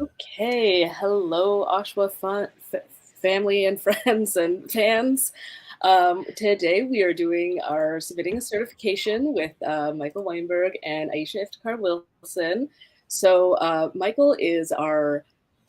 Okay, hello, OSHWA family and friends and fans. Today we are doing our submitting a certification with Michael Weinberg and Ayesha Iftiqhar Wilson. So Michael is our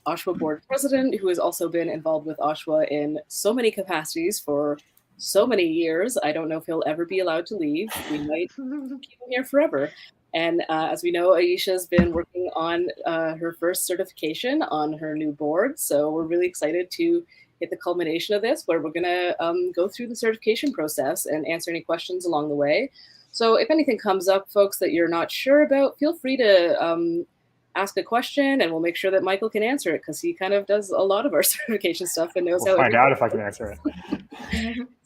OSHWA board president who has also been involved with OSHWA in so many capacities for so many years. I don't know if he'll ever be allowed to leave. We might keep him here forever. And as we know, Ayesha's been working on her first certification on her new board. So we're really excited to hit the culmination of this, where we're going to go through the certification process and answer any questions along the way. So if anything comes up, folks, that you're not sure about, feel free to ask a question and we'll make sure that Michael can answer it, because he kind of does a lot of our certification stuff and knows We'll how find out if I can answer it.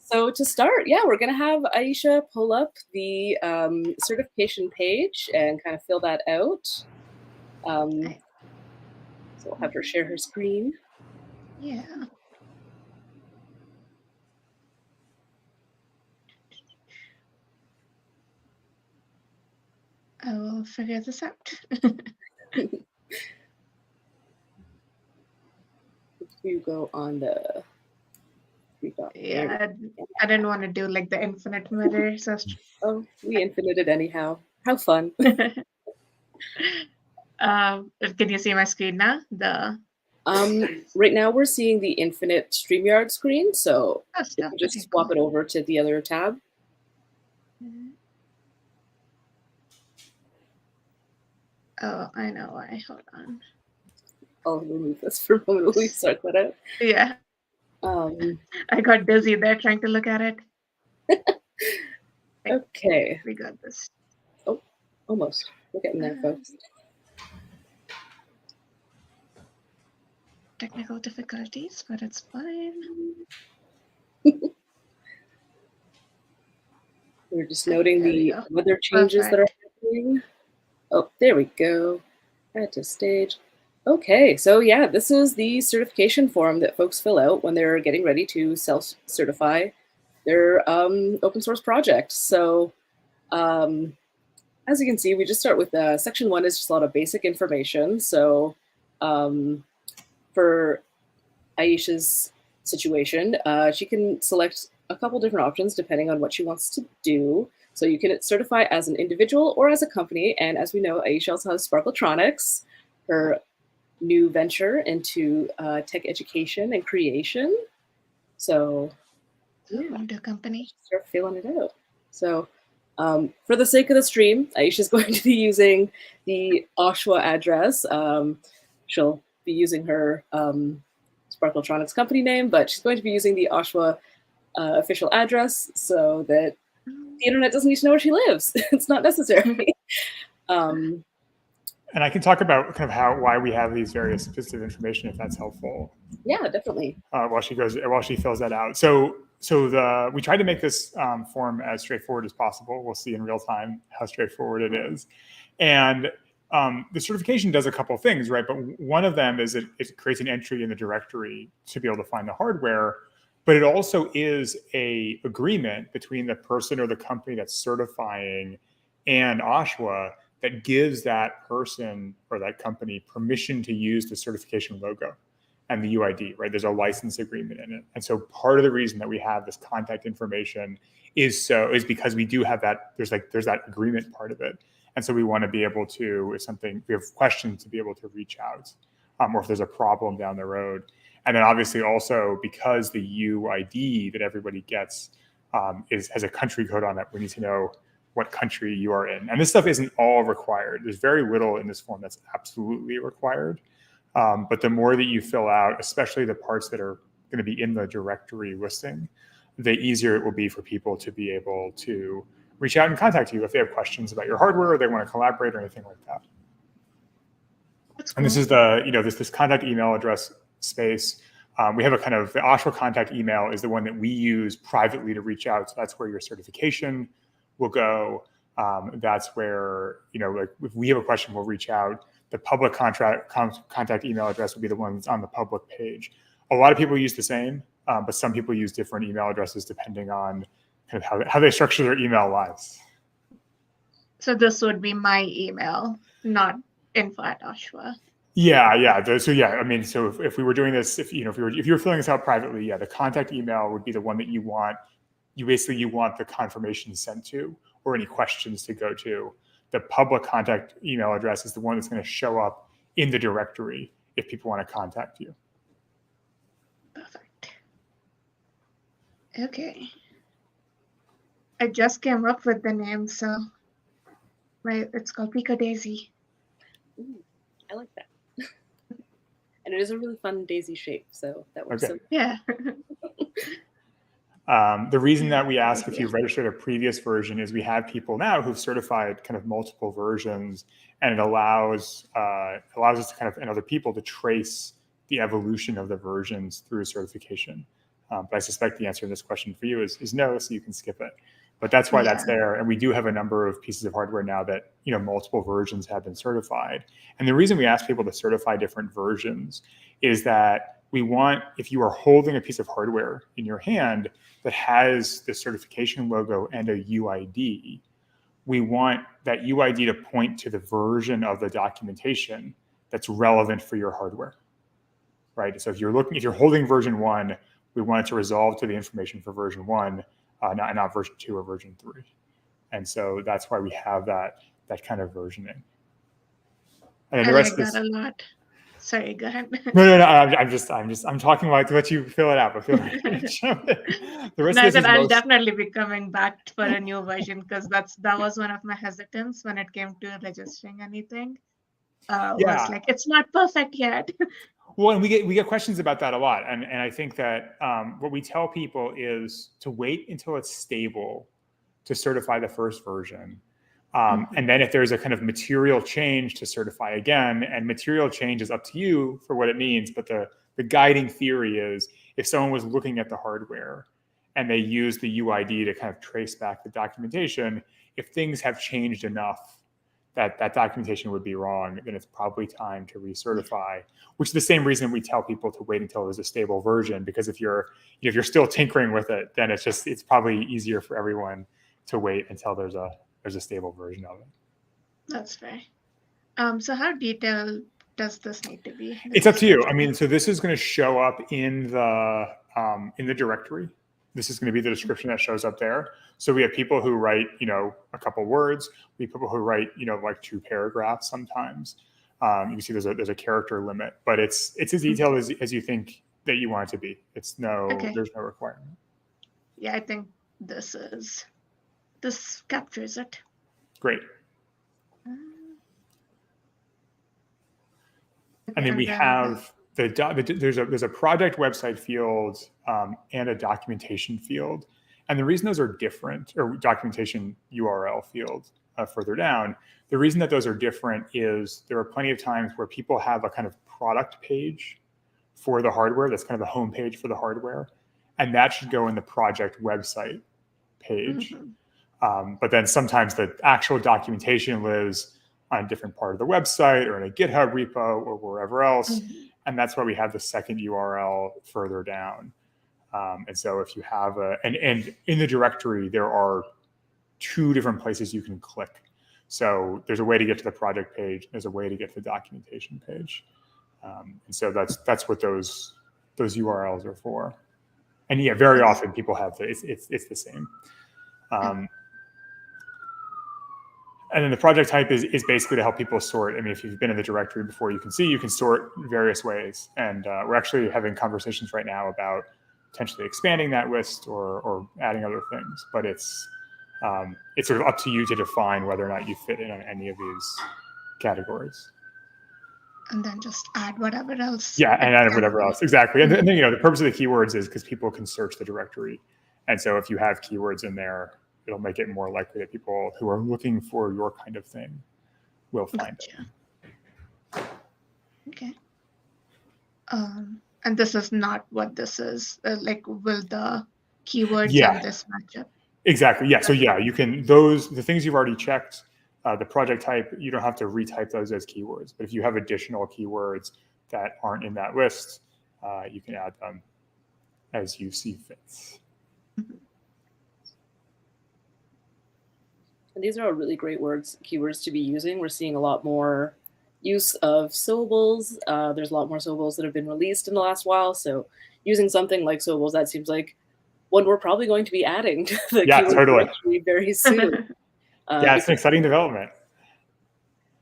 So to start, yeah, we're going to have Ayesha pull up the certification page and kind of fill that out. So we'll have her share her screen. Yeah. I will figure this out. If you go on the yeah, I didn't want to do like the infinite mirror. So oh, we infinited anyhow. How fun. Can you see my screen now? Right now we're seeing the infinite StreamYard screen, so you just swap it over to the other tab. Oh, I know why. Hold on. I'll remove this for a moment while we start that out. Yeah. I got dizzy there trying to look at it. Okay. We got this. Oh, almost. We're getting there, folks. Technical difficulties, but it's fine. We're just noting the weather changes that are happening. Oh, there we go. Add to stage. Okay, so yeah, this is the certification form that folks fill out when they're getting ready to self-certify their open source project. So as you can see, we just start with section 1 is just a lot of basic information. So for Ayesha's situation, she can select a couple different options depending on what she wants to do. So you can certify as an individual or as a company. And as we know, Ayesha also has Sparkletronics, her new venture into tech education and creation. So yeah, the company. Start filling it out. So for the sake of the stream, Ayesha's going to be using the OSHWA address. She'll be using her Sparkletronics company name, but she's going to be using the OSHWA official address so that the internet doesn't need to know where she lives. It's not necessary. And I can talk about kind of why we have these various pieces of information, if that's helpful. Yeah, definitely. While she fills that out. We tried to make this form as straightforward as possible. We'll see in real time how straightforward it is. And the certification does a couple of things, right? But one of them is it creates an entry in the directory to be able to find the hardware. But it also is an agreement between the person or the company that's certifying and OSHWA that gives that person or that company permission to use the certification logo and the UID, right? There's a license agreement in it. And so part of the reason that we have this contact information is because we do have that, there's that agreement part of it. And so we want to be able to, if we have questions, to be able to reach out, or if there's a problem down the road. And then obviously also because the UID that everybody gets has a country code on it, we need to know what country you are in. And this stuff isn't all required. There's very little in this form that's absolutely required. But the more that you fill out, especially the parts that are going to be in the directory listing, the easier it will be for people to be able to reach out and contact you if they have questions about your hardware or they want to collaborate or anything like that. That's cool. And this is this contact email address space. We have the OSHWA contact email is the one that we use privately to reach out. So that's where your certification will go. That's where, if we have a question, we'll reach out. The public contact email address will be the one that's on the public page. A lot of people use the same, but some people use different email addresses depending on kind of how they structure their email lives. So this would be my email, not info@OSHWA. Yeah. So yeah, I mean, so if we were doing this, if you were filling this out privately, yeah, the contact email would be the one that you want. You want the confirmation sent to, or any questions to go to. The public contact email address is the one that's going to show up in the directory if people want to contact you. Perfect. Okay. I just came up with the name, so it's called Pico Daisy. Ooh, I like that. And it is a really fun daisy shape, so that works. Okay. So Yeah. The reason that we ask if you've registered a previous version is we have people now who've certified kind of multiple versions, and it allows us to kind of, and other people, to trace the evolution of the versions through certification. But I suspect the answer to this question for you is no, so you can skip it. But that's why that's there. And we do have a number of pieces of hardware now that, multiple versions have been certified. And the reason we ask people to certify different versions is that we want, if you are holding a piece of hardware in your hand that has the certification logo and a UID, we want that UID to point to the version of the documentation that's relevant for your hardware, right? So if you're holding version 1, we want it to resolve to the information for version 1, not version 2 or version 3. And so that's why we have that kind of versioning. And I like that a lot. Sorry, go ahead. No. I'm talking about what you fill it out, but feel free to jump in. The rest of this is I'll definitely be coming back for a new version, because that was one of my hesitance when it came to registering anything. Was like, it's not perfect yet. Well, and we get questions about that a lot, and I think that what we tell people is to wait until it's stable to certify the first version. And then if there's a kind of material change, to certify again. And material change is up to you for what it means. But the guiding theory is, if someone was looking at the hardware and they use the UID to kind of trace back the documentation, if things have changed enough that documentation would be wrong, then it's probably time to recertify, which is the same reason we tell people to wait until there's a stable version. Because if you're still tinkering with it, then it's probably easier for everyone to wait until there's a stable version of it. That's fair. So how detailed does this need to be? It's up to you. I mean, so this is going to show up in the directory. This is going to be the description that shows up there. So we have people who write, a couple words. We have people who write, like 2 paragraphs sometimes. You can see there's a character limit, but it's as detailed as you think that you want it to be. There's no requirement. Yeah, I think this captures it. Great. And then we have there's a project website field and a documentation field. And the reason those are different, or documentation URL field further down, the reason that those are different is there are plenty of times where people have a kind of product page for the hardware. That's kind of the home page for the hardware. And that should go in the project website page. But then sometimes the actual documentation lives on a different part of the website or in a GitHub repo or wherever else. And that's why we have the second URL further down. And so if you have and in the directory, there are 2 different places you can click. So there's a way to get to the project page. There's a way to get to the documentation page. And so that's what those URLs are for. And yeah, very often people have it's the same. And then the project type is basically to help people sort. I mean, if you've been in the directory before, you can see you can sort various ways. And we're actually having conversations right now about potentially expanding that list or adding other things. But it's sort of up to you to define whether or not you fit in on any of these categories. And then just add whatever else. Yeah, and add whatever else. Exactly. And then, the purpose of the keywords is because people can search the directory. And so if you have keywords in there, it'll make it more likely that people who are looking for your kind of thing will find it. Okay. And this is not what this is. Like, will the keywords and this match up? Exactly. Yeah. So yeah, you can, the things you've already checked, the project type, you don't have to retype those as keywords. But if you have additional keywords that aren't in that list, you can add them as you see fit. And these are all really great keywords to be using. We're seeing a lot more use of syllables. There's a lot more syllables that have been released in the last while. So using something like syllables, that seems like one we're probably going to be adding to the keyword totally directory very soon. Yeah, it's an exciting development.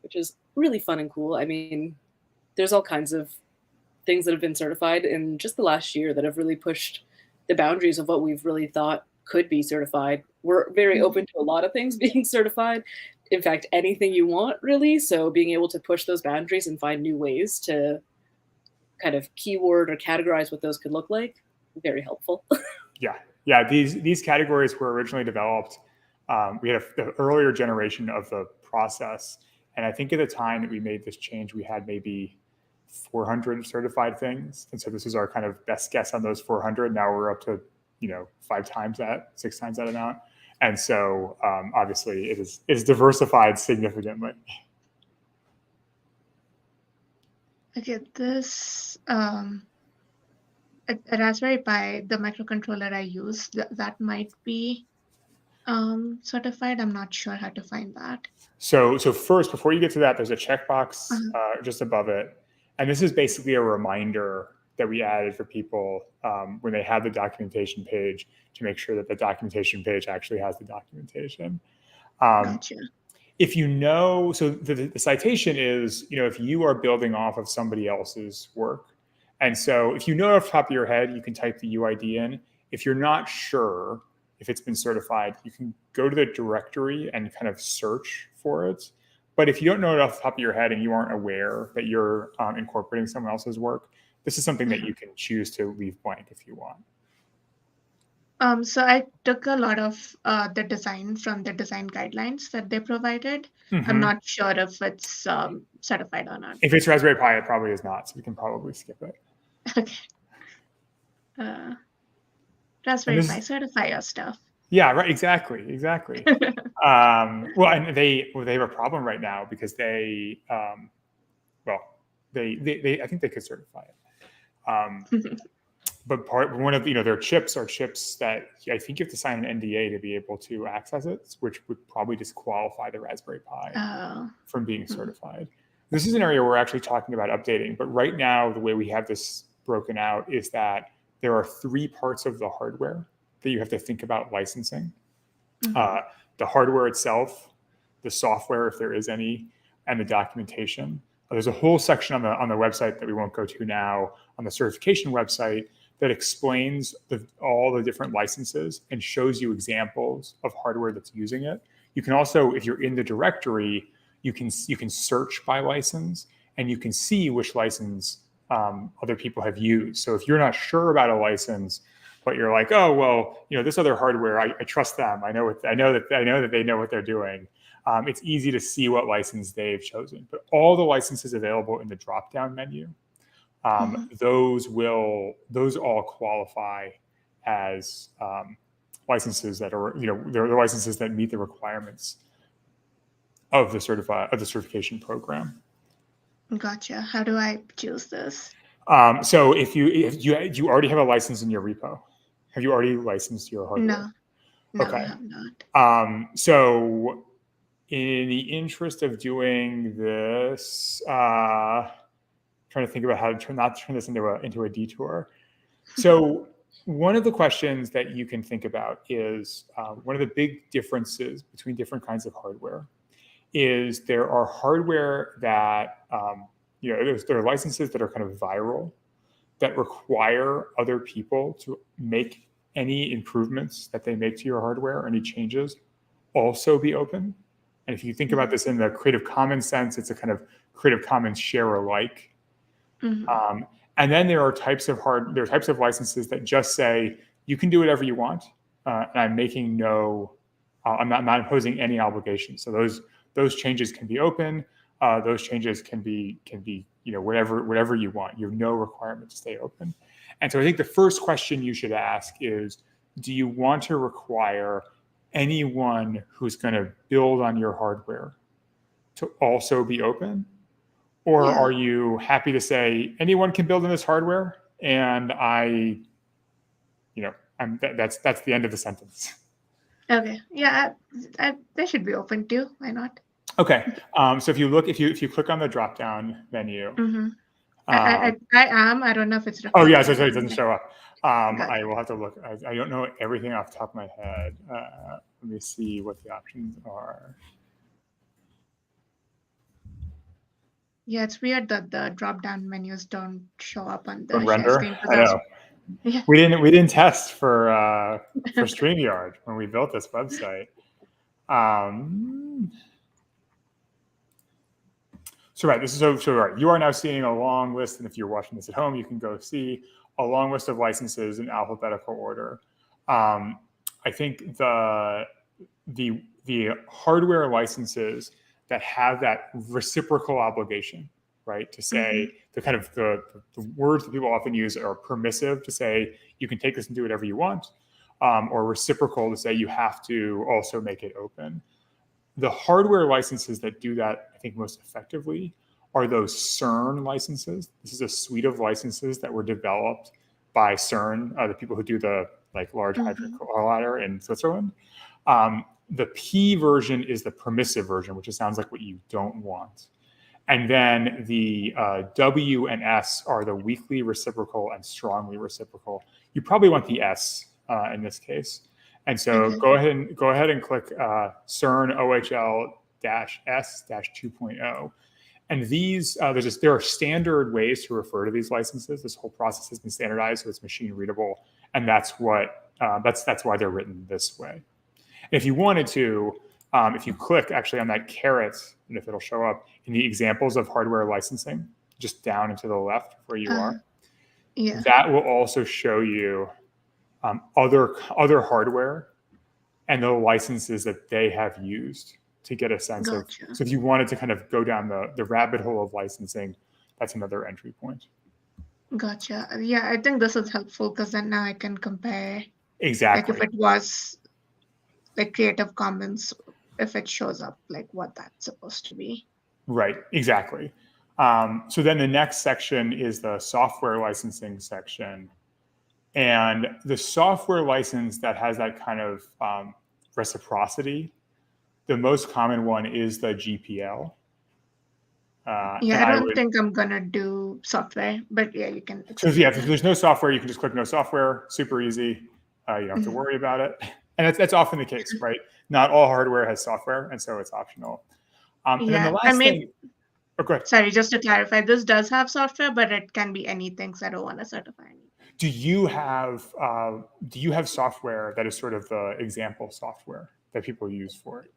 Which is really fun and cool. I mean, there's all kinds of things that have been certified in just the last year that have really pushed the boundaries of what we've really thought could be certified. We're very open to a lot of things being certified. In fact, anything you want, really. So being able to push those boundaries and find new ways to kind of keyword or categorize what those could look like, very helpful. Yeah. These categories were originally developed. We had the earlier generation of the process, and I think at the time that we made this change, we had maybe 400 certified things, and so this is our kind of best guess on those 400. Now we're up to 5 times that, 6 times that amount, and so obviously it is diversified significantly. Okay, this a Raspberry Pi, the microcontroller I use, that might be certified. I'm not sure how to find that. So first, before you get to that, there's a checkbox just above it, and this is basically a reminder that we added for people when they have the documentation page to make sure that the documentation page actually has the documentation. Gotcha. If so the citation is, if you are building off of somebody else's work. And so if you know off the top of your head, you can type the UID in. If you're not sure if it's been certified, you can go to the directory and kind of search for it. But if you don't know it off the top of your head and you aren't aware that you're incorporating someone else's work, this is something that you can choose to leave blank if you want. So I took a lot of the design from the design guidelines that they provided. I'm not sure if it's certified or not. If it's Raspberry Pi, it probably is not, so we can probably skip it. Okay. Raspberry Pi, certify your stuff. Yeah, right. Exactly. Well, and they have a problem right now because they I think they could certify it. But one of their chips are chips that I think you have to sign an NDA to be able to access it, which would probably disqualify the Raspberry Pi from being certified. This is an area we're actually talking about updating, but right now the way we have this broken out is that there are 3 parts of the hardware that you have to think about licensing. The hardware itself, the software, if there is any, and the documentation. There's a whole section on the website that we won't go to now, on the certification website, that explains all the different licenses and shows you examples of hardware that's using it. You can also, if you're in the directory, you can search by license, and you can see which license other people have used. So if you're not sure about a license, but you're like, oh well, this other hardware, I trust them. I know that they know what they're doing. It's easy to see what license they've chosen. But all the licenses available in the drop-down menu, those all qualify as licenses that are, they're the licenses that meet the requirements of the certification program. Gotcha. How do I choose this? So if you already have a license in your repo, have you already licensed your hardware? No, okay. I have not. So in the interest of doing this, trying to think about how to not turn this into a detour. So one of the questions that you can think about is one of the big differences between different kinds of hardware is there are hardware that there are licenses that are kind of viral that require other people to make any improvements that they make to your hardware, any changes, also be open. And if you think about this in the Creative Commons sense, it's a kind of Creative Commons share alike. And then there are types of licenses that just say you can do whatever you want, and I'm making I'm not imposing any obligations. So those changes can be open. Those changes can be whatever you want. You have no requirement to stay open. And so I think the first question you should ask is, do you want to require anyone who's going to build on your hardware to also be open? Or are you happy to say anyone can build on this hardware and that's the end of the sentence? Okay. Yeah, they should be open too. Why not? Okay. So if you click on the drop down menu. Mm-hmm. I am. I don't know if it's Oh yeah, reflecting. so it doesn't show up. Got I it. will have to look. I don't know everything off the top of my head. Let me see what the options are. Yeah, it's weird that the drop-down menus don't show up on the Don't share render. screen. I know. Yeah. We didn't test for StreamYard when we built this website. So right, this is so right. You are now seeing a long list, and if you're watching this at home, you can go see a long list of licenses in alphabetical order. I think the hardware licenses that have that reciprocal obligation, right, to say the kind of the words that people often use are permissive to say you can take this and do whatever you want, or reciprocal to say you have to also make it open. The hardware licenses that do that, I think, most effectively are those CERN licenses. This is a suite of licenses that were developed by CERN, the people who do the Large Hadron Collider in Switzerland. The P version is the permissive version, which sounds like what you don't want. And then the W and S are the weakly reciprocal and strongly reciprocal. You probably want the S in this case. And so go ahead and click CERN OHL-S-2.0. And these, there are standard ways to refer to these licenses. This whole process has been standardized, so it's machine readable, and that's why they're written this way. And if you wanted to, if you click actually on that caret, and if it'll show up in the examples of hardware licensing, just down and to the left where you are, that will also show you other hardware and the licenses that they have used to get a sense of. So if you wanted to kind of go down the rabbit hole of licensing, that's another entry point. Gotcha. Yeah, I think this is helpful because then now I can compare. Exactly. Like if it was like Creative Commons, if it shows up, like what that's supposed to be. Right, exactly. So then the next section is the software licensing section. And the software license that has that kind of reciprocity, the most common one is the GPL. I don't think I'm going to do software, but yeah, you can. So yeah, if there's no software, you can just click no software, super easy. You don't have to worry about it. And that's often the case, right? Not all hardware has software, and so it's optional. And then the last thing, go ahead. Sorry, just to clarify, this does have software, but it can be anything, so I don't want to certify anything. Do you have software that is sort of the example software that people use for it?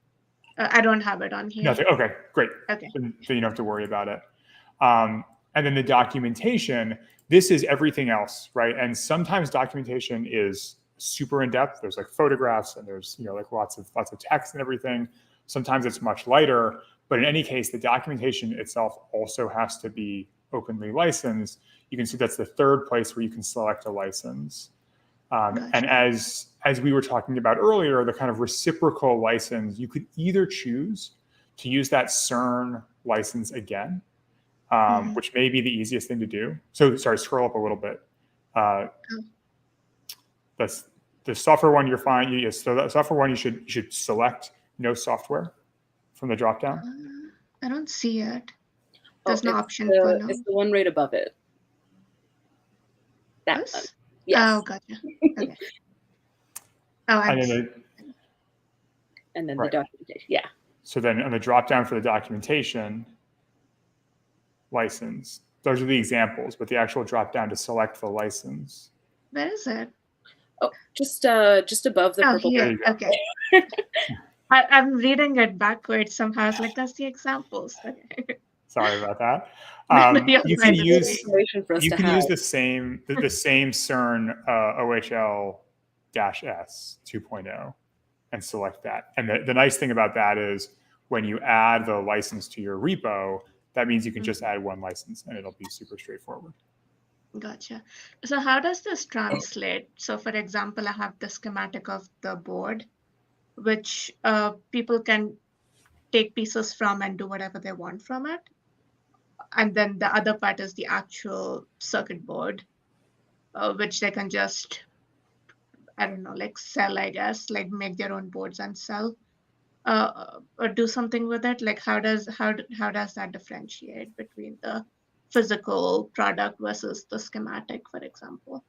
I don't have it on here. Nothing. Okay, great. Okay. So you don't have to worry about it. And then the documentation, this is everything else, right? And sometimes documentation is super in depth. There's like photographs and there's like lots of text and everything. Sometimes it's much lighter, but in any case, the documentation itself also has to be openly licensed. You can see that's the third place where you can select a license. And as we were talking about earlier, the kind of reciprocal license, you could either choose to use that CERN license again, which may be the easiest thing to do. So sorry, scroll up a little bit. That's the software one. You're fine. Yes, so that software one, you should select no software from the dropdown. I don't see it. There's no option for no. It's the one right above it. That one. Yes. Oh, gotcha. Okay. And then the documentation. Yeah. So then on the dropdown for the documentation license, those are the examples, but the actual dropdown to select the license. Where is it? Oh, just above the purple. Here. Okay. I'm reading it backwards somehow. It's like, that's the examples. Okay. Sorry about that. You can use the same CERN OHL-S 2.0 and select that. And the nice thing about that is when you add the license to your repo, that means you can just add one license and it'll be super straightforward. Gotcha. So how does this translate? So for example, I have the schematic of the board, which people can take pieces from and do whatever they want from it. And then the other part is the actual circuit board, which they can just, I don't know, like sell, I guess, like make their own boards and sell. or do something with it? Like how does that differentiate between the physical product versus the schematic, for example?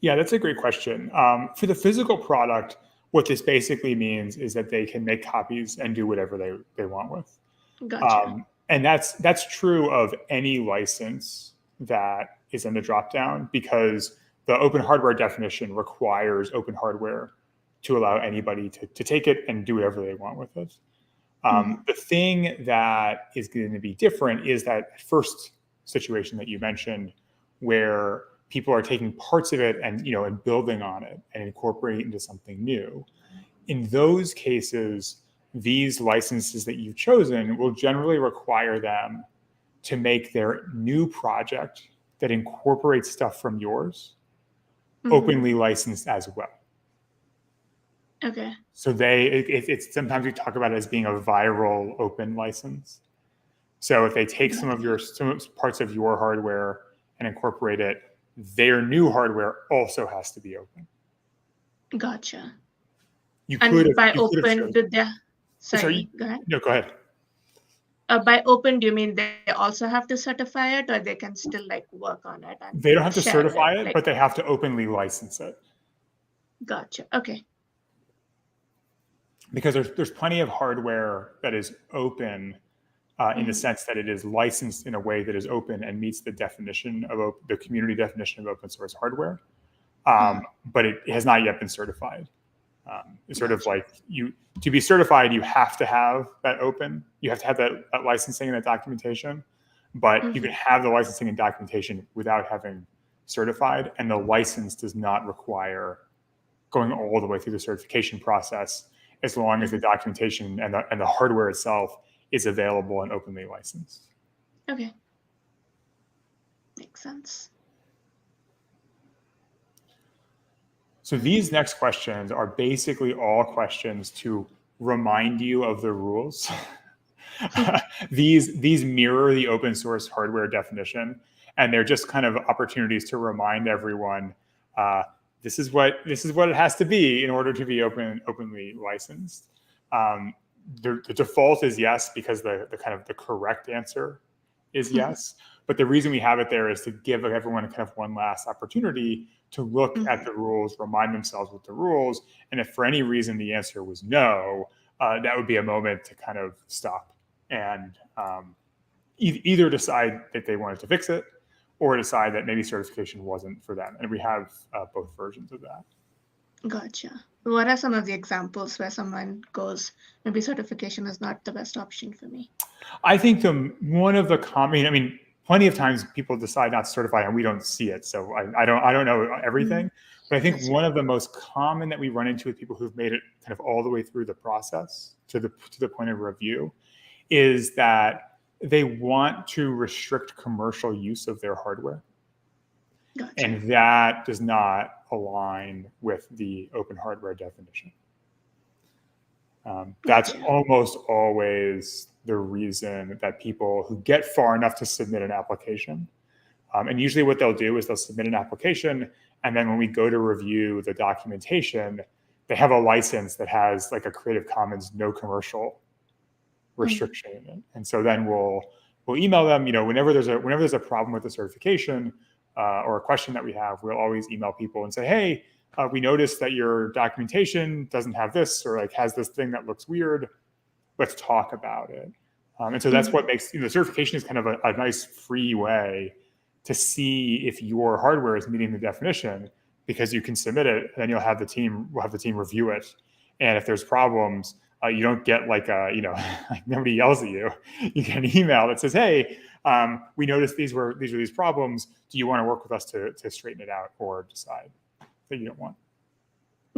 Yeah, that's a great question. For the physical product, what this basically means is that they can make copies and do whatever they want with. Gotcha. And that's true of any license that is in the dropdown, because the open hardware definition requires open hardware to allow anybody to take it and do whatever they want with it. The thing that is going to be different is that first situation that you mentioned, where people are taking parts of it and and building on it and incorporating it into something new. In those cases, these licenses that you've chosen will generally require them to make their new project that incorporates stuff from yours openly licensed as well. Okay. So it's sometimes we talk about it as being a viral open license. So if they take some parts of your hardware and incorporate it, their new hardware also has to be open. Gotcha. You And could have, by you could have open, chosen. did they? Sorry, Sorry, go ahead. no, go ahead. By open, do you mean they also have to certify it, or they can still like work on it and They don't have to share certify it, Like, but they have to openly license it. gotcha. Okay. Because there's plenty of hardware that is open in the sense that it is licensed in a way that is open and meets the definition of the community definition of open source hardware, but it has not yet been certified. It's sort of like to be certified, you have to have that open. You have to have that licensing and that documentation, but you can have the licensing and documentation without having certified, and the license does not require going all the way through the certification process, as long as the documentation and the hardware itself is available and openly licensed. Okay. Makes sense. So these next questions are basically all questions to remind you of the rules. These mirror the open source hardware definition, and they're just kind of opportunities to remind everyone this is what it has to be in order to be openly licensed. The default is yes, because the kind of the correct answer is yes. But the reason we have it there is to give everyone kind of one last opportunity to look at the rules, remind themselves what the rules, and if for any reason the answer was no, that would be a moment to kind of stop and either decide that they wanted to fix it, or decide that maybe certification wasn't for them. And we have both versions of that. Gotcha. What are some of the examples where someone goes, maybe certification is not the best option for me? I think plenty of times people decide not to certify and we don't see it. So I don't know everything, but I think one of the most common that we run into with people who've made it kind of all the way through the process to the point of review is that they want to restrict commercial use of their hardware. Gotcha. And that does not align with the open hardware definition. That's almost always the reason that people who get far enough to submit an application, and usually what they'll do is they'll submit an application, and then when we go to review the documentation, they have a license that has like a Creative Commons no commercial restriction in it. And so then we'll email them, whenever there's a problem with the certification or a question that we have, we'll always email people and say, hey, we noticed that your documentation doesn't have this, or like has this thing that looks weird. Let's talk about it. And so that's what makes certification is kind of a nice free way to see if your hardware is meeting the definition, because you can submit it, and then we'll have the team review it. And if there's problems, you don't get like like nobody yells at you. You get an email that says, hey, we noticed these were these problems. Do you want to work with us to straighten it out, or decide that you don't want?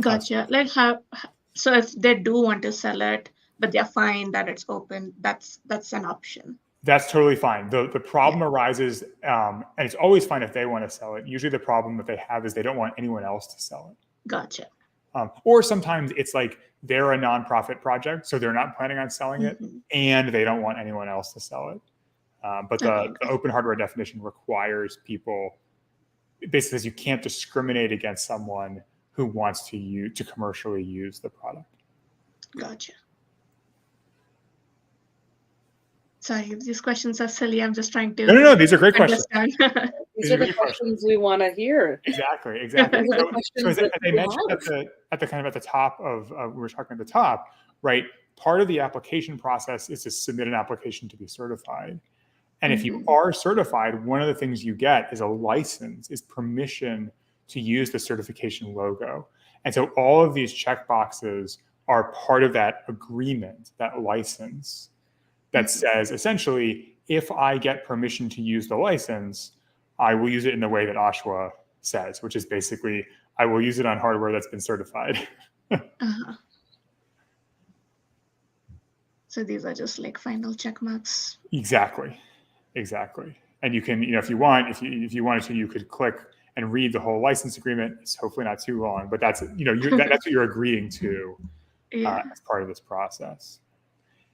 Gotcha. Like so if they do want to sell it, but they're fine that it's open, that's an option. That's totally fine. The problem arises, and it's always fine if they want to sell it. Usually the problem that they have is they don't want anyone else to sell it. Gotcha. Or sometimes it's like they're a nonprofit project, so they're not planning on selling it, and they don't want anyone else to sell it. But the open hardware definition requires people, basically says you can't discriminate against someone who wants to commercially use the product. Gotcha. Sorry, these questions are silly. I'm just trying to No, these are great questions. understand. These are the questions we want to hear. Exactly. These are the So questions as that I people mentioned have. at the kind of at the top of we were talking at the top, right? Part of the application process is to submit an application to be certified. And if you are certified, one of the things you get is a license, is permission to use the certification logo. And so all of these checkboxes are part of that agreement, that license, that says essentially, if I get permission to use the license, I will use it in the way that OSHWA says, which is basically, I will use it on hardware that's been certified. So these are just like final check marks. Exactly. And you can, if you want, if you wanted to, you could click and read the whole license agreement. It's hopefully not too long, but that's, that's what you're agreeing to as part of this process.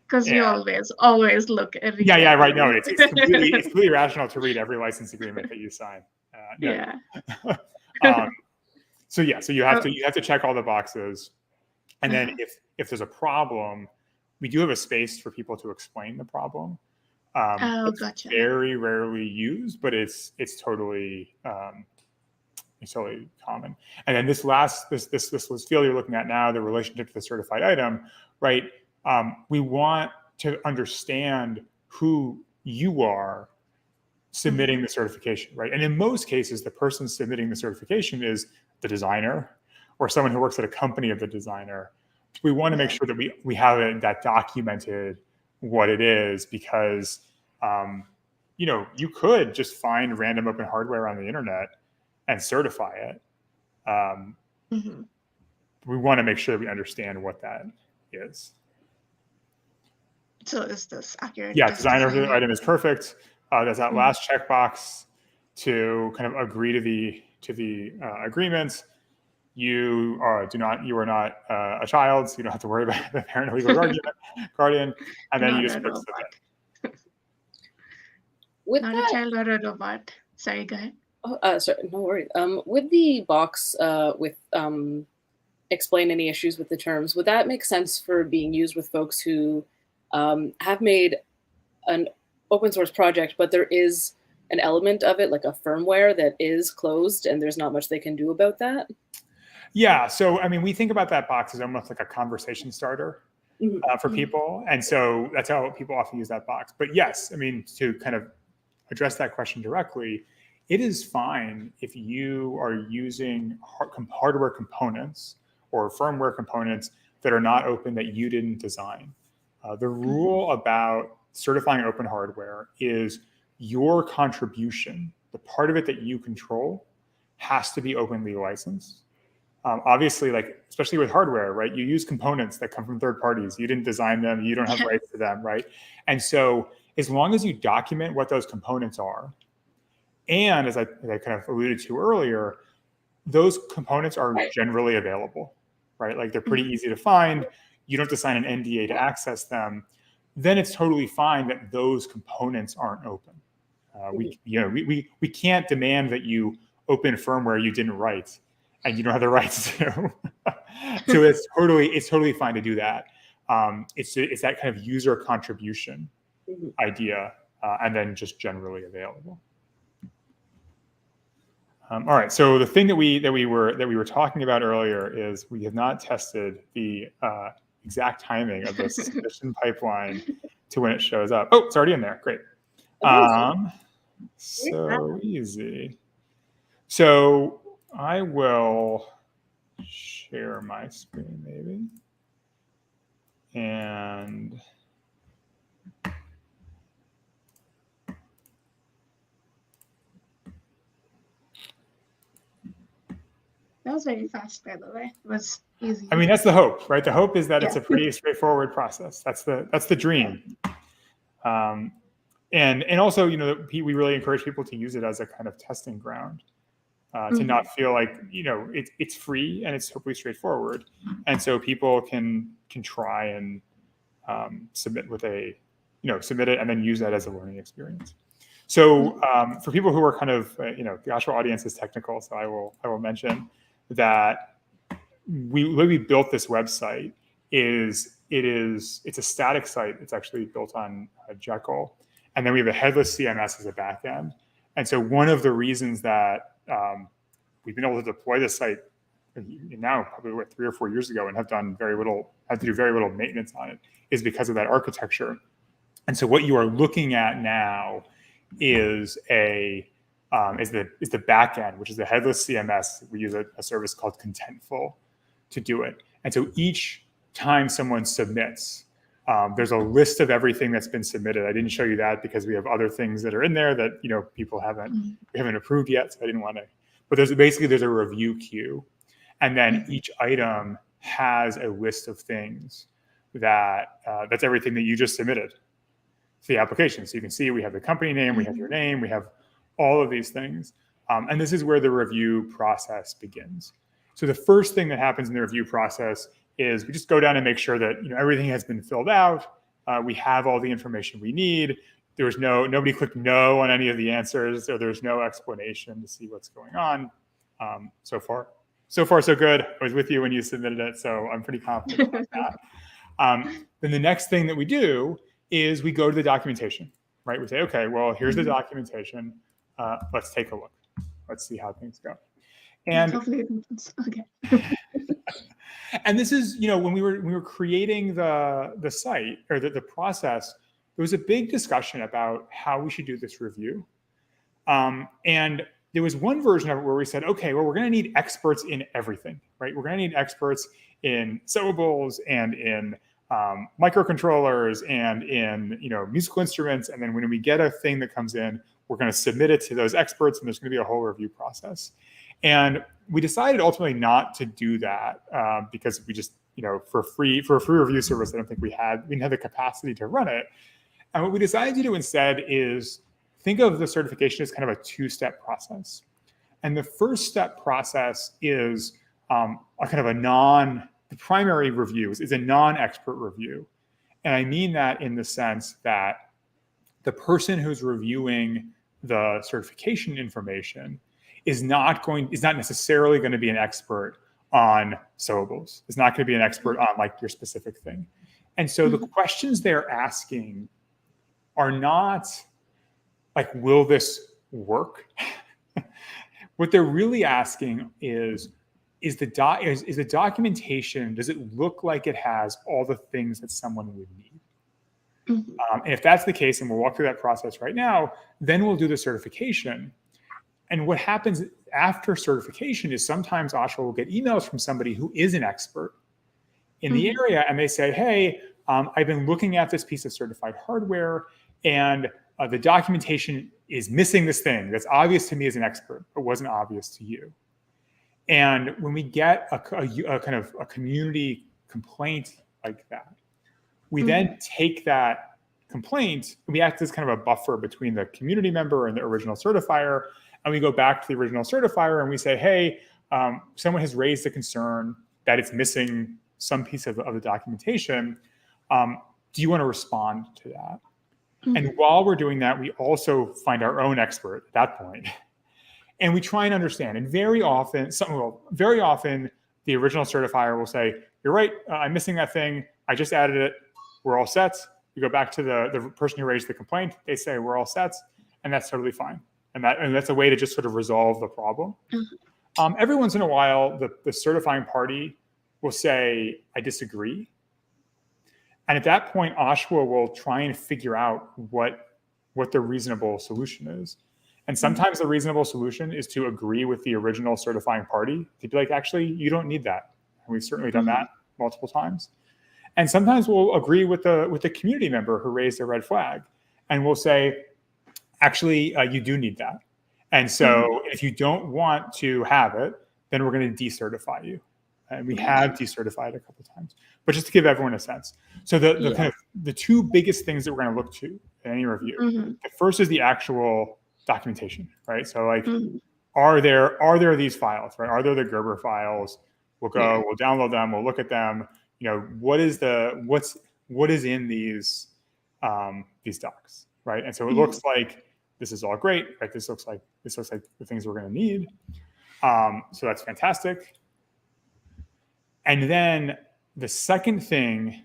Because you always look at it. Yeah, right. No, it's completely rational to read every license agreement that you sign. So you have to check all the boxes, and then if there's a problem, we do have a space for people to explain the problem. It's very rarely used, but it's totally common. And then this field you're looking at now, the relationship to the certified item, right? We want to understand who you are submitting the certification, right? And in most cases, the person submitting the certification is the designer or someone who works at a company of the designer. We want to make sure that we have that documented what it is, because you could just find random open hardware on the internet and certify it. We want to make sure we understand what that is. So is this accurate? Yeah, designer of the item is perfect. There's that last checkbox to kind of agree to the agreement. You are not a child, so you don't have to worry about the parent or legal guardian, and then you just click submit. Not a child or a robot. Sorry, go ahead. Sorry, no worries. With the box with explain any issues with the terms, would that make sense for being used with folks who have made an open source project, but there is an element of it, like a firmware, that is closed and there's not much they can do about that? Yeah, so I mean, we think about that box as almost like a conversation starter for people. And so that's how people often use that box. But yes, I mean, to kind of address that question directly, it is fine if you are using hardware components or firmware components that are not open, that you didn't design. The rule about certifying open hardware is your contribution, the part of it that you control, has to be openly licensed. Obviously, like, especially with hardware, right? You use components that come from third parties. You didn't design them. You don't have rights to them, right? And so as long as you document what those components are, and as I kind of alluded to earlier, those components are generally available, right? Like, they're pretty easy to find. You don't have to sign an NDA to access them. Then it's totally fine that those components aren't open. We can't demand that you open firmware you didn't write and you don't have the rights to. So it's totally fine to do that. It's that kind of user contribution idea, and then just generally available. All right. So the thing that we were talking about earlier is we have not tested the exact timing of the submission pipeline to when it shows up. Oh, it's already in there. Great. So easy. So I will share my screen maybe. And that was very fast, by the way. It was easy. I mean, that's the hope, right? The hope is that it's a pretty straightforward process. That's the dream. And also, we really encourage people to use it as a kind of testing ground, to not feel like, it's free and it's hopefully straightforward. And so people can try and submit submit it and then use that as a learning experience. So for people who are kind of, the OSHWA audience is technical, so I will mention that the way we built this website is it's a static site. It's actually built on Jekyll. And then we have a headless CMS as a backend. And so one of the reasons that we've been able to deploy this site now probably 3 or 4 years ago and have to do very little maintenance on it is because of that architecture. And so what you are looking at now is the backend, which is the headless CMS. We use a service called Contentful to do it. And so each time someone submits, there's a list of everything that's been submitted. I didn't show you that because we have other things that are in there that people haven't approved yet, so I didn't want to. But there's a review queue, and then each item has a list of things that's everything that you just submitted to the application. So you can see we have the company name, we have your name, we have all of these things, and this is where the review process begins. So the first thing that happens in the review process is we just go down and make sure that everything has been filled out. We have all the information we need. Nobody clicked no on any of the answers, or there's no explanation to see what's going on. So far, so good. I was with you when you submitted it, so I'm pretty confident about that. Then the next thing that we do is we go to the documentation, right? We say, okay, well, here's the documentation. Let's take a look. Let's see how things go. And okay. And this is, when we were creating the site or the process, there was a big discussion about how we should do this review. And there was one version of it where we said, okay, well, we're going to need experts in everything, right? We're going to need experts in sewables and in microcontrollers and in musical instruments. And then when we get a thing that comes in, we're going to submit it to those experts, and there's going to be a whole review process. And we decided ultimately not to do that because we just, for a free review service, I don't think we didn't have the capacity to run it. And what we decided to do instead is think of the certification as kind of a two-step process. And the first step process is the primary review is a non-expert review. And I mean that in the sense that the person who's reviewing the certification information is not necessarily going to be an expert on sewables. It's not going to be an expert on your specific thing. And so the questions they're asking are not will this work? What they're really asking is the documentation, does it look like it has all the things that someone would need? And if that's the case, and we'll walk through that process right now, then we'll do the certification. And what happens after certification is sometimes OSHWA will get emails from somebody who is an expert in the area, and they say, hey, I've been looking at this piece of certified hardware, and the documentation is missing this thing that's obvious to me as an expert, but wasn't obvious to you. And when we get a kind of a community complaint like that, we then take that complaint, and we act as kind of a buffer between the community member and the original certifier. And we go back to the original certifier and we say, hey, someone has raised a concern that it's missing some piece of the documentation. Do you want to respond to that? And while we're doing that, we also find our own expert at that point. And we try and understand. And very often, the original certifier will say, you're right, I'm missing that thing. I just added it. We're all set. We go back to the person who raised the complaint. They say, we're all set. And that's totally fine. And that's a way to just sort of resolve the problem. Every once in a while, the certifying party will say, I disagree. And at that point, OSHWA will try and figure out what the reasonable solution is. And sometimes the reasonable solution is to agree with the original certifying party, to be like, actually, you don't need that. And we've certainly done that multiple times. And sometimes we'll agree with the community member who raised a red flag. And we'll say, actually, you do need that. And so if you don't want to have it, then we're going to decertify you. And we have decertified a couple of times. But just to give everyone a sense. So the two biggest things that we're going to look to in any review, the first is the actual documentation, right? So are there these files, right? Are there the Gerber files? We'll go, we'll download them, we'll look at them. What is in these docs, right? And so it looks like this is all great, right? This looks like the things we're going to need. So that's fantastic. And then the second thing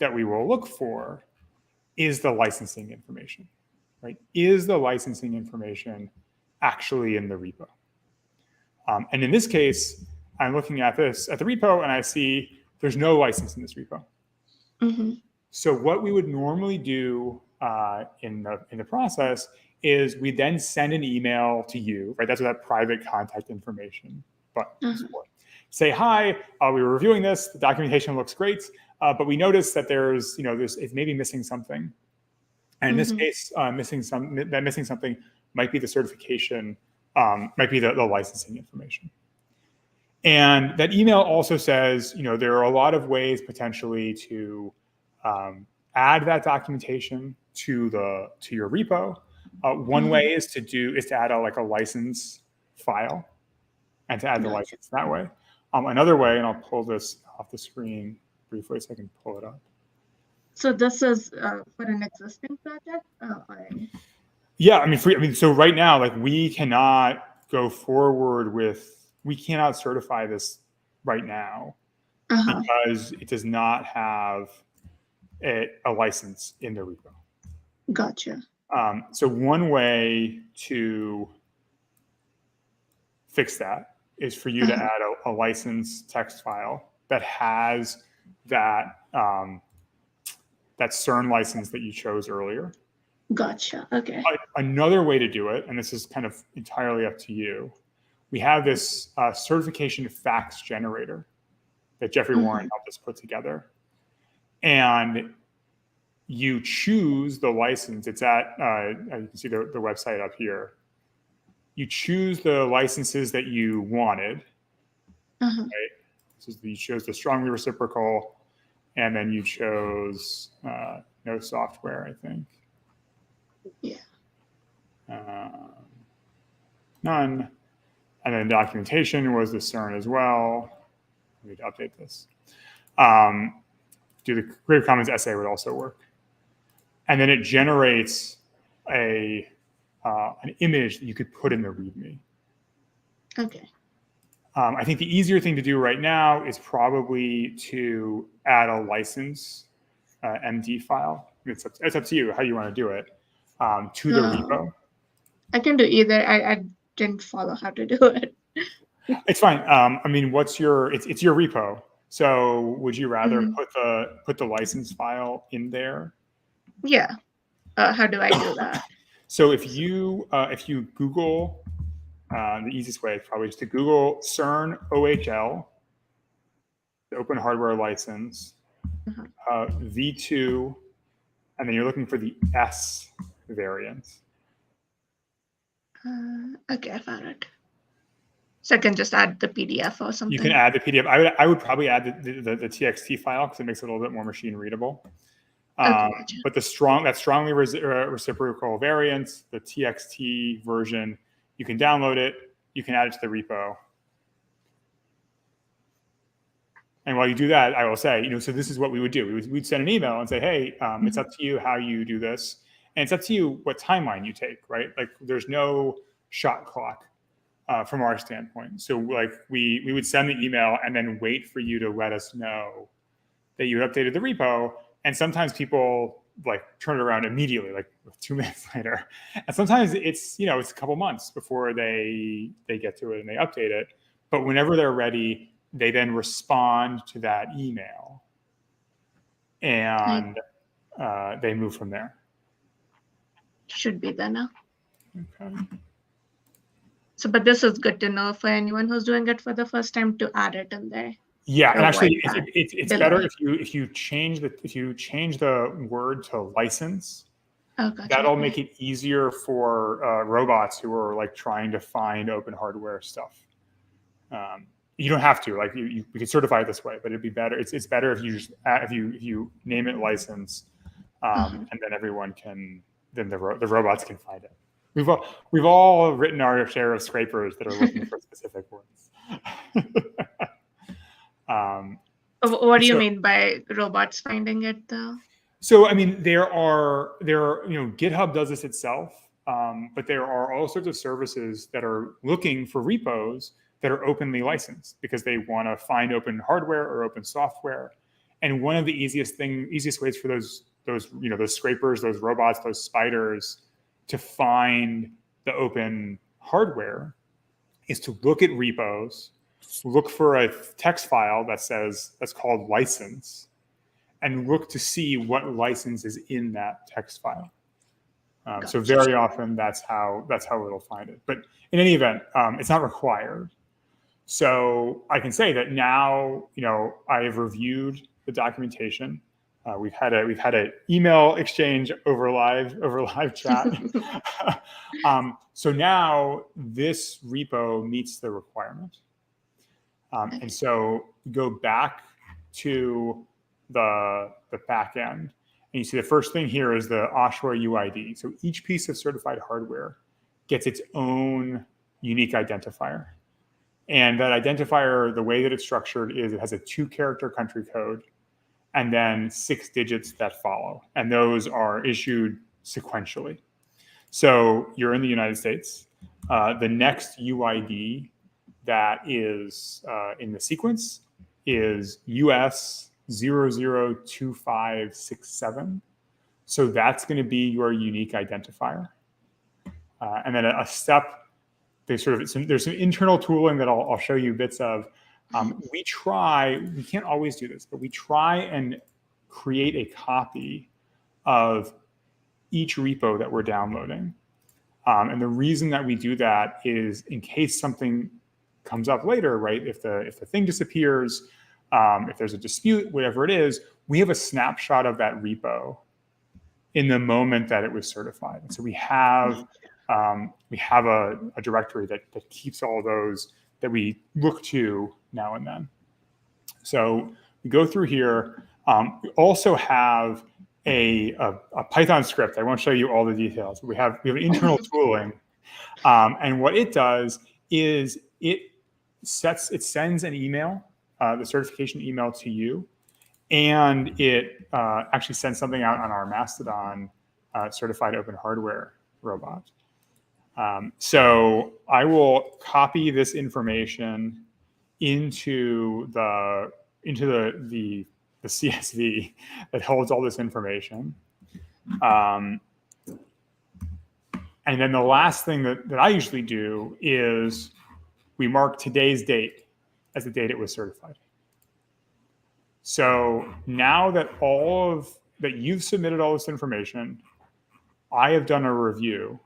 that we will look for is the licensing information, right? Is the licensing information actually in the repo? And in this case, I'm looking at this at the repo, and I see there's no license in this repo. Mm-hmm. So what we would normally do in the process is we then send an email to you, right? That's what that private contact information button is for. Say, hi, we were reviewing this. The documentation looks great, but we noticed that there's, it's maybe missing something. And in this case, missing something might be the certification, might be the licensing information. And that email also says, there are a lot of ways potentially to add that documentation to your repo. One way is to add a license file and to add the license that way. Another way, and I'll pull this off the screen briefly so I can pull it up. So this is for an existing project? Yeah, so right now, we cannot go forward we cannot certify this right now because it does not have a license in the repo. Gotcha. So one way to fix that is for you to add a license text file that has that CERN license that you chose earlier. Gotcha. Okay. Another way to do it, and this is kind of entirely up to you, we have this certification fax generator that Jeffrey Warren helped us put together. And you choose the license. It's at, you can see the website up here. You choose the licenses that you wanted, right? So you chose the strongly reciprocal, and then you chose no software, I think. Yeah. None. And then documentation was the CERN as well. I need to update this. Do the Creative Commons essay would also work. And then it generates an image that you could put in the README. Okay. I think the easier thing to do right now is probably to add a license MD file. It's up to you how you want to do it to the repo. I can do either. I didn't follow how to do it. It's fine. It's your repo. So would you rather put the license file in there? Yeah. How do I do that? So if you Google, the easiest way is probably just to Google CERN OHL, the open hardware license, V2, and then you're looking for the S variant. Okay, I found it. So I can just add the PDF or something. You can add the PDF. I would probably add the TXT file because it makes it a little bit more machine readable. Gotcha. But that strongly reciprocal variant, the TXT version, you can download it. You can add it to the repo. And while you do that, I will say, so this is what we would do. We'd send an email and say, hey, it's up to you how you do this. And it's up to you what timeline you take, right? There's no shot clock from our standpoint. So we would send the email and then wait for you to let us know that you had updated the repo. And sometimes people turn it around immediately, 2 minutes later. And sometimes it's a couple months before they get to it and they update it. But whenever they're ready, they then respond to that email and they move from there. Should be there now. Okay. So, but this is good to know for anyone who's doing it for the first time to add it in there. Yeah, and actually, it's better if you change the word to license. Oh, gotcha. That'll make it easier for robots who are trying to find open hardware stuff. You don't have to we could certify it this way, but it'd be better. It's better if you just if you name it license, and then everyone can the robots can find it. We've all written our share of scrapers that are looking for specific words. What do you mean by robots finding it, though? So, there are GitHub does this itself, but there are all sorts of services that are looking for repos that are openly licensed because they want to find open hardware or open software. And one of the easiest ways for those scrapers, those robots, those spiders to find the open hardware is to look at repos, look for a text file that's called license, and look to see what license is in that text file. So very often that's how it'll find it. But in any event, it's not required. So I can say that now, I have reviewed the documentation. We've had an email exchange over live chat. So now this repo meets the requirement. And so we go back to the back end, and you see the first thing here is the OSHWA UID. So each piece of certified hardware gets its own unique identifier. And that identifier, the way that it's structured is it has a 2-character country code and then 6 digits that follow. And those are issued sequentially. So you're in the United States. The next UID that is in the sequence is US 002567. So that's going to be your unique identifier. And then a step, there's some internal tooling that I'll show you bits of. We can't always do this, but we try and create a copy of each repo that we're downloading. And the reason that we do that is in case something comes up later, right? If the thing disappears, if there's a dispute, whatever it is, we have a snapshot of that repo in the moment that it was certified. And so we have a directory that keeps all those that we look to now and then. So we go through here. We also have a Python script. I won't show you all the details. We have an internal tooling, and what it does is it sends an email, the certification email to you, and it actually sends something out on our Mastodon certified open hardware robot. So I will copy this information into the CSV that holds all this information. And then the last thing that I usually do is we mark today's date as the date it was certified. So now that that you've submitted all this information, I have done a review.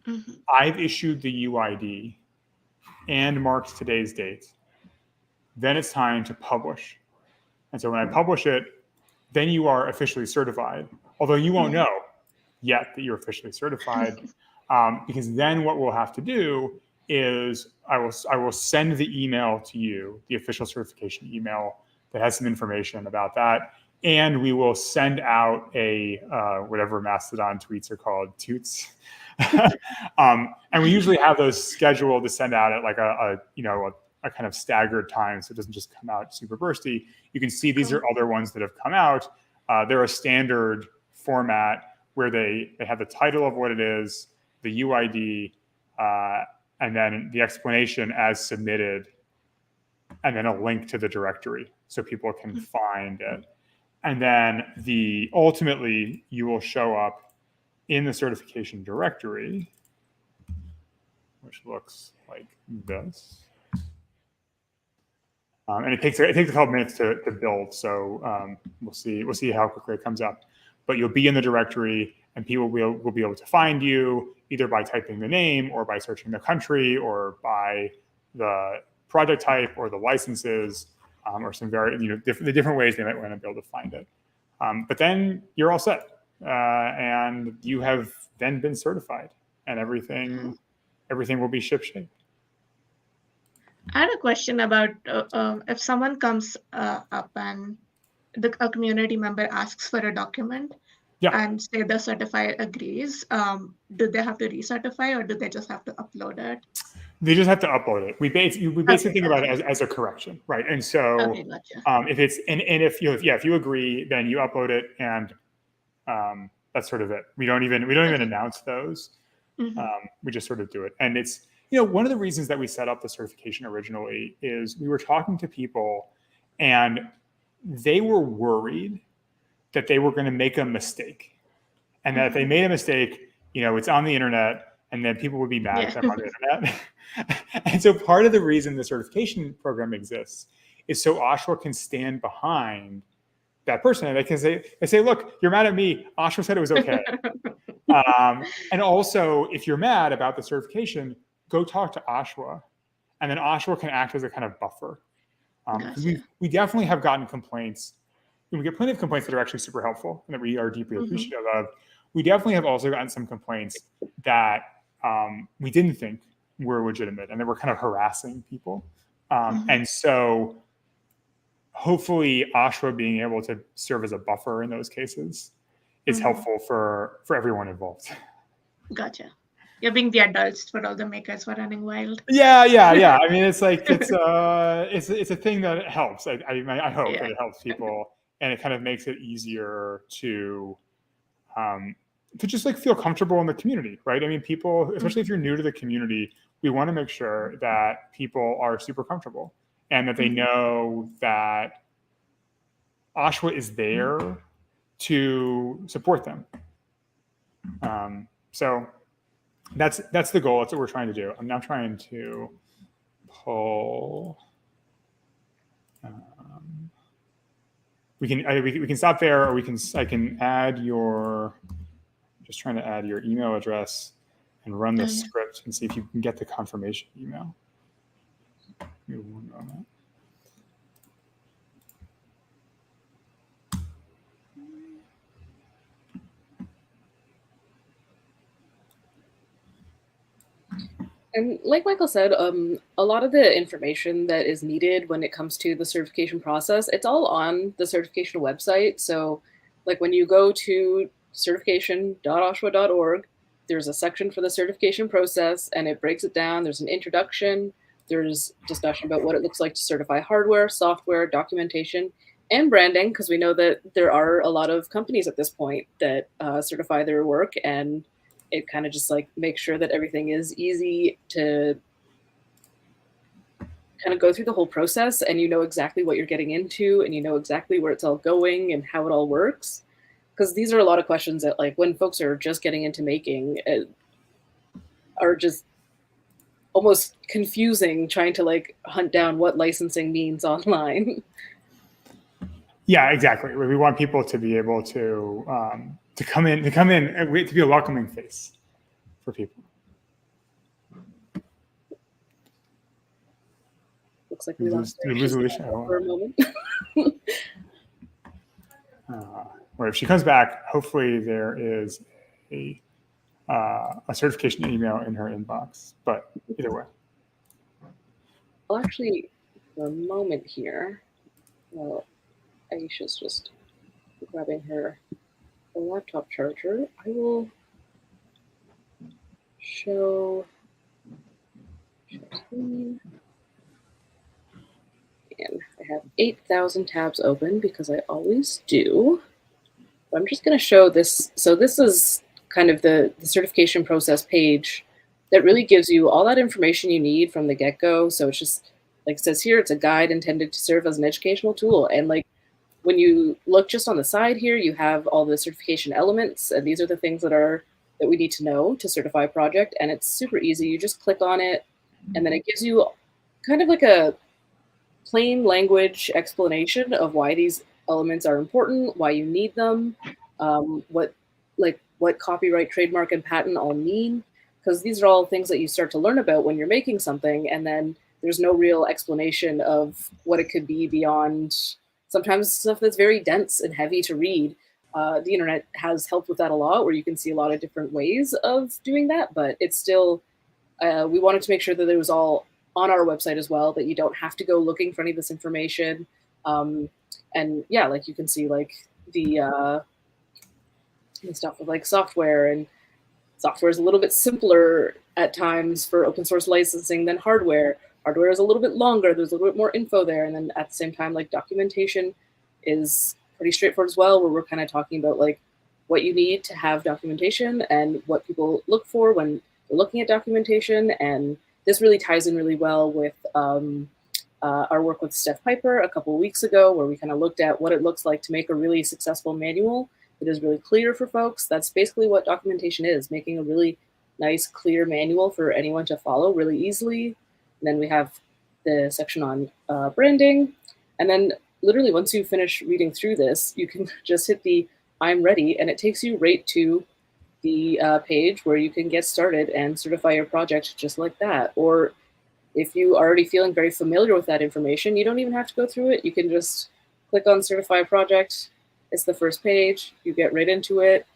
Mm-hmm. I've issued the UID and marked today's date. Then it's time to publish. And so when I publish it, then you are officially certified, although you won't know yet that you're officially certified, because then what we'll have to do is I will send the email to you, the official certification email that has some information about that, and we will send out a whatever Mastodon tweets are called, toots. And we usually have those scheduled to send out at like a kind of staggered time, so it doesn't just come out super bursty. You can see these are other ones that have come out. They're a standard format where they have the title of what it is, the UID, and then the explanation as submitted, and then a link to the directory so people can find it. And then ultimately you will show up in the certification directory, which looks like this. And it takes a couple minutes to build, so we'll see how quickly it comes up. But you'll be in the directory, and people will be able to find you either by typing the name, or by searching the country, or by the project type, or the licenses, or some the different ways they might want to be able to find it. But then you're all set, and you have then been certified, and everything will be shipshape. I had a question about if someone comes up and a community member asks for a document, and say the certifier agrees, do they have to recertify, or do they just have to upload it? They just have to upload it. We basically think about it as a correction, right? And so if it's if you agree, then you upload it, and that's sort of it. We don't even announce those. We just sort of do it, and it's. One of the reasons that we set up the certification originally is we were talking to people, and they were worried that they were going to make a mistake, and that if they made a mistake, it's on the internet, and then people would be mad at them on the internet. And so part of the reason the certification program exists is so OSHWA can stand behind that person, and they can say, look, you're mad at me. OSHWA said it was okay. And also, if you're mad about the certification, go talk to OSHWA, and then OSHWA can act as a kind of buffer. Gotcha. We definitely have gotten complaints. We get plenty of complaints that are actually super helpful and that we are deeply appreciative of. We definitely have also gotten some complaints that we didn't think were legitimate and that were kind of harassing people. And so hopefully OSHWA being able to serve as a buffer in those cases is helpful for everyone involved. Gotcha. You're being the adults for all the makers who are running wild. Yeah. I mean, it's like it's a thing that helps. I hope that it helps people, and it kind of makes it easier to just like feel comfortable in the community, right? I mean, people, especially if you're new to the community, we want to make sure that people are super comfortable and that they know that OSHWA is there to support them. So that's the goal. That's what we're trying to do. I'm now trying to pull. We can stop there, or I can add your. Just trying to add your email address and run the script and see if you can get the confirmation email. Give me 1 moment. And like Michael said, a lot of the information that is needed when it comes to the certification process, it's all on the certification website. So like when you go to certification.oshwa.org, there's a section for the certification process, and it breaks it down. There's an introduction. There's discussion about what it looks like to certify hardware, software, documentation, and branding, because we know that there are a lot of companies at this point that certify their work, and it kind of just like makes sure that everything is easy to kind of go through the whole process, and you know exactly what you're getting into, and you know exactly where it's all going and how it all works. Because these are a lot of questions that, like, when folks are just getting into making, are just almost confusing, trying to like hunt down what licensing means online. Yeah, exactly. We want people to be able to come in, to be a welcoming face for people. Looks like we lost Alicia for a moment. Or if she comes back, hopefully there is a certification email in her inbox. But either way. Well, actually, for a moment here, Ayesha's just grabbing her laptop charger. I will show screen. And I have 8,000 tabs open because I always do. But I'm just going to show this. So this is kind of the certification process page that really gives you all that information you need from the get-go. So it's just, like it says here, it's a guide intended to serve as an educational tool. And like when you look just on the side here, you have all the certification elements, and these are the things that we need to know to certify a project. And it's super easy. You just click on it, and then it gives you kind of like a plain language explanation of why these elements are important, why you need them, what copyright, trademark, and patent all mean, because these are all things that you start to learn about when you're making something, and then there's no real explanation of what it could be beyond sometimes stuff that's very dense and heavy to read. The internet has helped with that a lot, where you can see a lot of different ways of doing that, but it's still, we wanted to make sure that it was all on our website as well, that you don't have to go looking for any of this information. And yeah, like you can see like the stuff with like software, and software is a little bit simpler at times for open source licensing than hardware. Hardware is a little bit longer. There's a little bit more info there. And then at the same time, like documentation is pretty straightforward as well, where we're kind of talking about like what you need to have documentation and what people look for when they're looking at documentation. And this really ties in really well with our work with Steph Piper a couple of weeks ago, where we kind of looked at what it looks like to make a really successful manual that is really clear for folks. That's basically what documentation is, making a really nice, clear manual for anyone to follow really easily. And then we have the section on branding. And then literally once you finish reading through this, you can just hit the I'm ready, and it takes you right to the page where you can get started and certify your project just like that. Or if you are already feeling very familiar with that information, you don't even have to go through it. You can just click on certify project. It's the first page. You get right into it.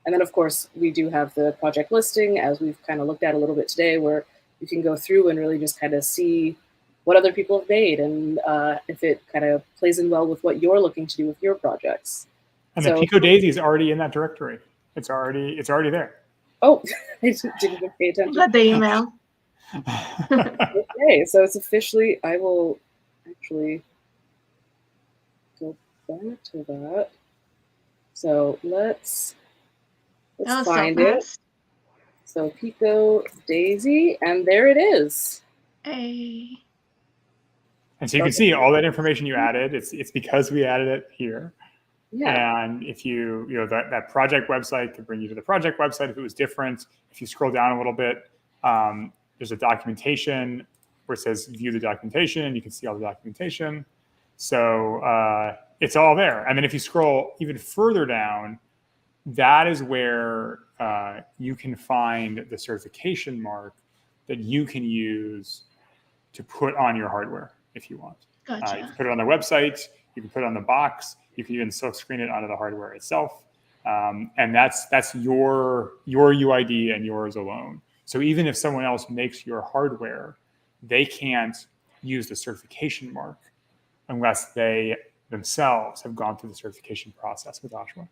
And then, of course, we do have the project listing, as we've kind of looked at a little bit today, where you can go through and really just kind of see what other people have made and if it kind of plays in well with what you're looking to do with your projects. And the Pico Daisy is already in that directory. It's already there. Oh, I didn't even pay attention. Got the email. Okay, so it's officially, I will actually go back to that. So let's find it. So Pico Daisy, and there it is. Hey. And so you can see all that information you added. It's because we added it here. Yeah. And if you know, that project website could bring you to the project website if it was different. If you scroll down a little bit, there's a documentation where it says view the documentation, and you can see all the documentation. So it's all there. And then if you scroll even further down, that is where you can find the certification mark that you can use to put on your hardware if you want. Gotcha. You can put it on the website, you can put it on the box, you can even silk screen it onto the hardware itself. And that's your UID and yours alone. So even if someone else makes your hardware, they can't use the certification mark unless they themselves have gone through the certification process with OSHWA.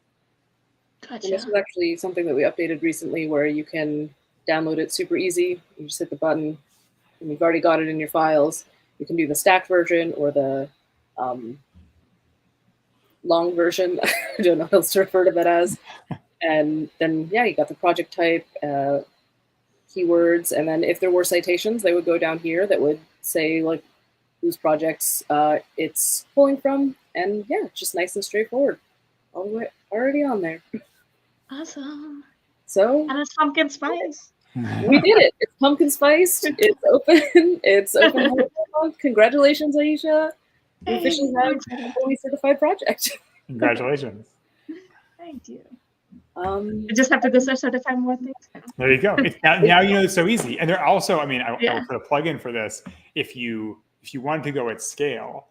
Gotcha. And this was actually something that we updated recently, where you can download it super easy. You just hit the button, and you've already got it in your files. You can do the stacked version or the long version. I don't know what else to refer to that as. And then, yeah, you got the project type, keywords, and then if there were citations, they would go down here that would say like whose projects it's pulling from. And yeah, just nice and straightforward. All the way already on there. Awesome. So, and it's pumpkin spice. We did it. It's pumpkin spiced. It's open. It's open. Congratulations, Ayesha. We officially have a fully certified project. Congratulations. Thank you. You just have to go certify more things. There you go. Now you know it's so easy. And they're also, I mean, I will put a plug-in for this. If you want to go at scale,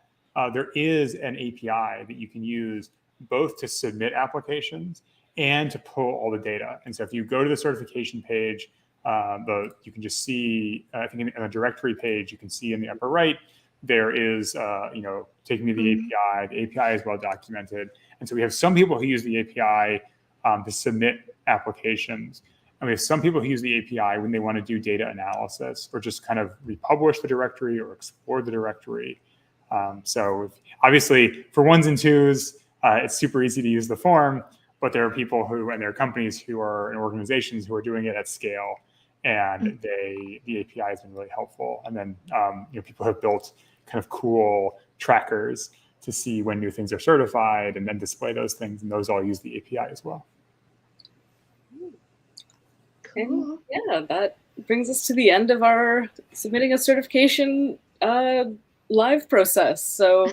there is an API that you can use both to submit applications and to pull all the data. And so if you go to the certification page, you can just see, I think in the directory page, you can see in the upper right, there is, taking me to the API. The API is well documented. And so we have some people who use the API to submit applications. And we have some people who use the API when they want to do data analysis or just kind of republish the directory or explore the directory. So obviously for ones and twos, it's super easy to use the form, but there are people and there are companies who are and organizations who are doing it at scale, and the API has been really helpful. And then people have built kind of cool trackers to see when new things are certified and then display those things, and those all use the API as well. And yeah, that brings us to the end of our submitting a certification live process. So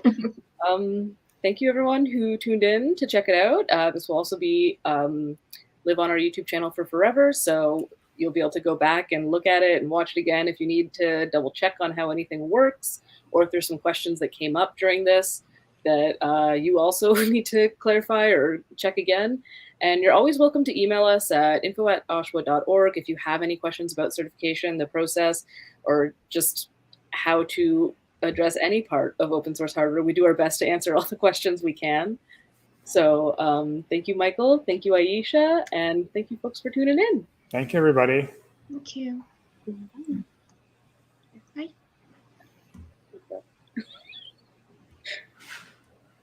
thank you everyone who tuned in to check it out. This will also be live on our YouTube channel for forever. So you'll be able to go back and look at it and watch it again if you need to double check on how anything works, or if there's some questions that came up during this that you also need to clarify or check again. And you're always welcome to email us at info@oshwa.org if you have any questions about certification, the process, or just how to address any part of open source hardware. We do our best to answer all the questions we can. So thank you, Michael. Thank you, Ayesha. And thank you folks for tuning in. Thank you, everybody. Thank you.